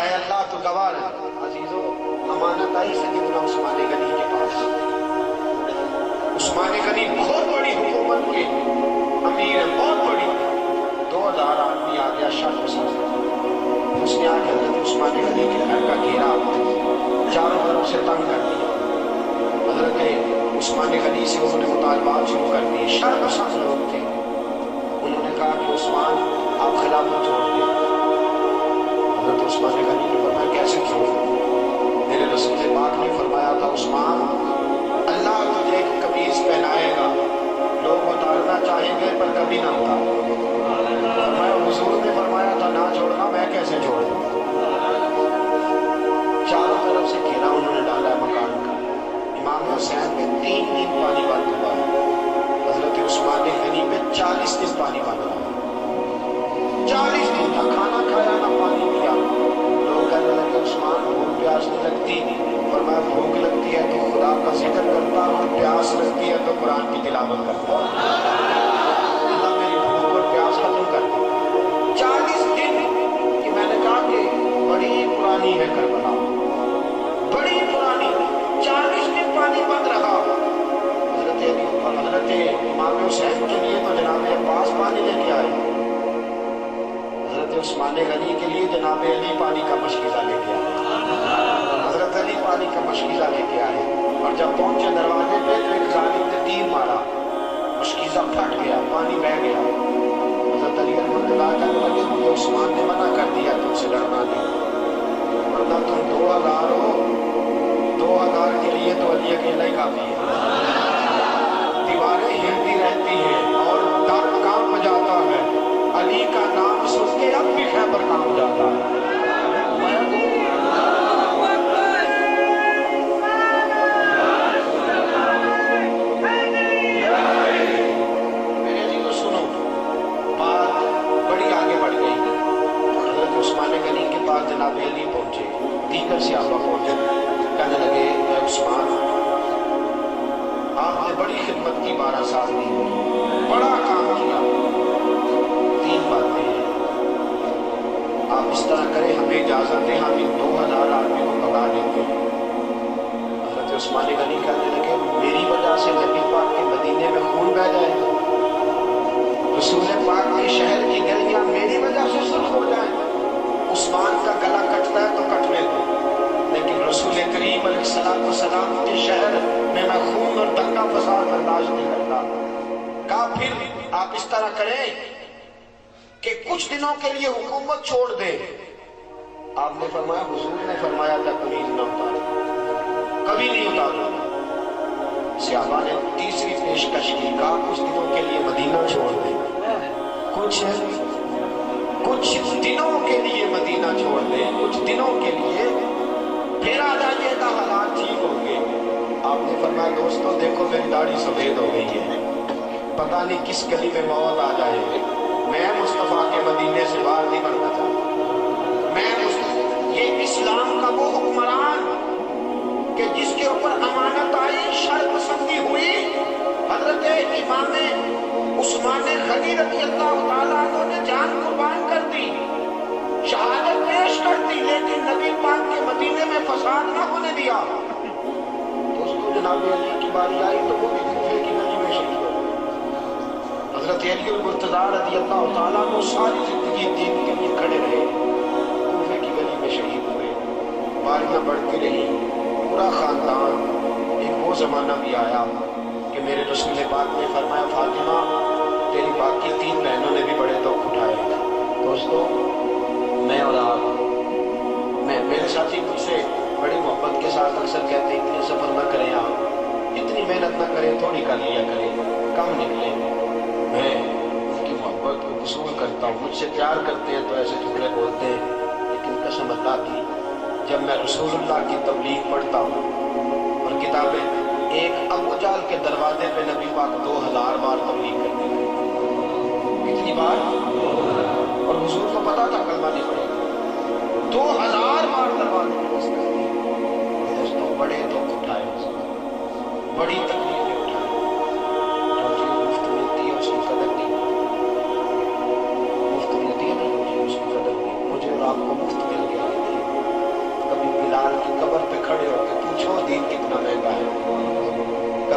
اے اللہ تو گوار ہے عزیزو، امانت آئی سیدنا عثمان غنی کے پاس۔ عثمان غنی بہت بڑی حکومت کے امیر ہے، بہت بڑی، 2000 آدمی آ گیا شرط ساز۔ اس نے آ کے حضرت عثمان غنی کے گھر کا گھیرا چاروں طرف سے تنگ کر دیا۔ حضرت عثمان غنی سے انہوں نے مطالبات شروع کر دیے، شرط ساز لوگ تھے۔ انہوں نے کہا کہ عثمان آپ خلافت چھوڑ دیں۔ حضرت عثمان غنی نے فرمایا کیسے چھوڑ دیں؟ میرے رسول پاک نے فرمایا تھا عثمان اللہ تجھے ایک قمیص پہنائے گا، لوگ اتارنا چاہیں گے پر کبھی نہ اتار۔ فرمایا حضور نے فرمایا تھا نہ چھوڑنا، میں کیسے چھوڑ دوں؟ چاروں طرف سے گھیرا انہوں نے ڈالا ہے مکان کا۔ امام حسین پہ 3 دن پانی بند ہوا ہے، حضرت عثمان غنی پہ 40 دن پانی بند ہوا۔ 40 دن نہ کھانا کھایا نہ پانی پیا۔ لوگ کہنے لگے عثمان بھوک پیاس نہیں لگتی؟ فرمایا بھوک لگتی ہے تو خدا کا ذکر کرتا ہوں، پیاس لگتی ہے تو قرآن کی تلاوت کرتا ہوں۔ اللہ میری بھوک اور پیاس ختم کر دی۔ 40 دن کہ میں نے کہا کہ بڑی پرانی ہے کربلا، بڑی پرانی، 40 دن پانی بند رہا۔ حضرت امام حسین کے لیے تو جناب عباس پانی لے کے آئے، حضرت عثمان غنی کے لیے جناب علی پانی کا مشکیزہ لے کے آئے، حضرت علی پانی کا مشکیزہ لے کے آئے۔ اور جب پہنچے دروازے پہ تو ایک ظالم نے تیر مارا، مشکیزہ پھٹ گیا، پانی بہہ گیا۔ حضرت علی رحمۃ اللہ کہنے لگے مجھے عثمان نے منع کر دیا تم سے لڑنا نہیں، ورنہ تم 2000 ہو، 2000 کے لیے تو علی اکیلا ہی کافی ہے۔ دیواریں ہلتی رہتی ہیں اور در کانپ جاتا ہے، علی کا نام سن کے اب بھی خیبر کانپ جاتا ہے۔ میرے جی تو سنو، بات بڑی آگے بڑھ گئی۔ حضرت عثمان غنی کے پاس جناب علی پہنچے، دیگر صحابہ پہنچے، کہنے لگے اے عثمان آپ نے بڑی خدمت کی، 12 سال کی، بڑا کام کیا، 3 باتیں ہیں، آپ اس طرح کریں ہمیں اجازت دیں ہم ان 2000 آدمی کو بھگا دیتے ہیں۔ حضرت عثمان غنی کہنے لگے میری وجہ سے نبی پاک کے مدینے میں خون بہہ جائے گا، رسول پاک کے شہر کی گلیاں میری وجہ سے سرخ ہو جائیں، عثمان کا گلا کٹتا ہے تو کٹنے دو، لیکن رسول کریم علیہ السلام کے شہر میں میں خون اور دنگا فساد برداشت نہیں کرتا۔ کہا پھر آپ اس طرح کریں کہ کچھ دنوں کے لیے حکومت چھوڑ دیں۔ آپ نے فرمایا حضور نے فرمایا تھا قمیض نہ اتارو، کبھی نہیں اتارو۔ صحابہ نے تیسری پیشکش کی، کہا کچھ دنوں کے لیے مدینہ چھوڑ دیں، کچھ دنوں کے لیے مدینہ چھوڑ دیں، کچھ دنوں کے لیے، پھر آ جائیے گا حالات ٹھیک ہوں گے۔ آپ نے فرمایا دوستو دیکھو میری داڑھی سفید ہو گئی ہے، پتہ نہیں کس گلی میں موت آ جائے، میں مصطفیٰ کے مدینے سے باہر نہیں بننا چاہتا۔ یہ اسلام کا وہ حکمران کہ جس کے اوپر امانت آئی، شر پسندی ہوئی، حضرت امام عثمان غنی رضی اللہ تعالیٰ عنہ نے جان قربان کر دی، شہادت پیش کر دی، لیکن نبی پاک کے مدینے میں فساد نہ ہونے دیا۔ دوستو جناب علی کی باری آئی تو وہ بھی کوفے کی گلی میں شہید ہو گئے۔ حضرت علی المرتضیٰ رضی اللہ تعالیٰ عنہ ساری زندگی دین کے لیے کھڑے رہے، کوفے کی گلی میں شہید ہوئے۔ باریاں بڑھتی رہی، پورا خاندان۔ ایک وہ زمانہ بھی آیا کہ میرے رسول پاک نے فرمایا فاطمہ تیری باقی 3 بہنوں نے بھی بڑے دکھ اٹھائے۔ دوستو میں اور آپ، میرے ساتھی مجھ سے بڑی محبت کے ساتھ اکثر کہتے ہیں اتنے سفر نہ کریں آپ، اتنی محنت نہ کریں، تھوڑی کر لیا کریں، کم نکلیں۔ میں ان کی محبت کو قبول کرتا ہوں، مجھ سے پیار کرتے ہیں تو ایسے جملے بولتے ہیں، لیکن قسم اللہ کی جب میں رسول اللہ کی تبلیغ پڑھتا ہوں اور کتابیں، ایک ابو جہل کے دروازے پہ نبی پاک 2000 بار تبلیغ کرتے ہیں، کتنی بار؟ اور حضور کو پتا تھا کلمہ نہیں پڑے گا، 2000 بار دروازے پہ بس کرتے ہیں۔ دوستوں بڑے دکھ اٹھائے، بڑی تکلیفیں اٹھائے، جو مفت ملتی ہے اس کی قدر نہیں، مفت ملتی ہے نا، مجھے اس کی قدر نہیں، مجھے اور آپ کو مفت مل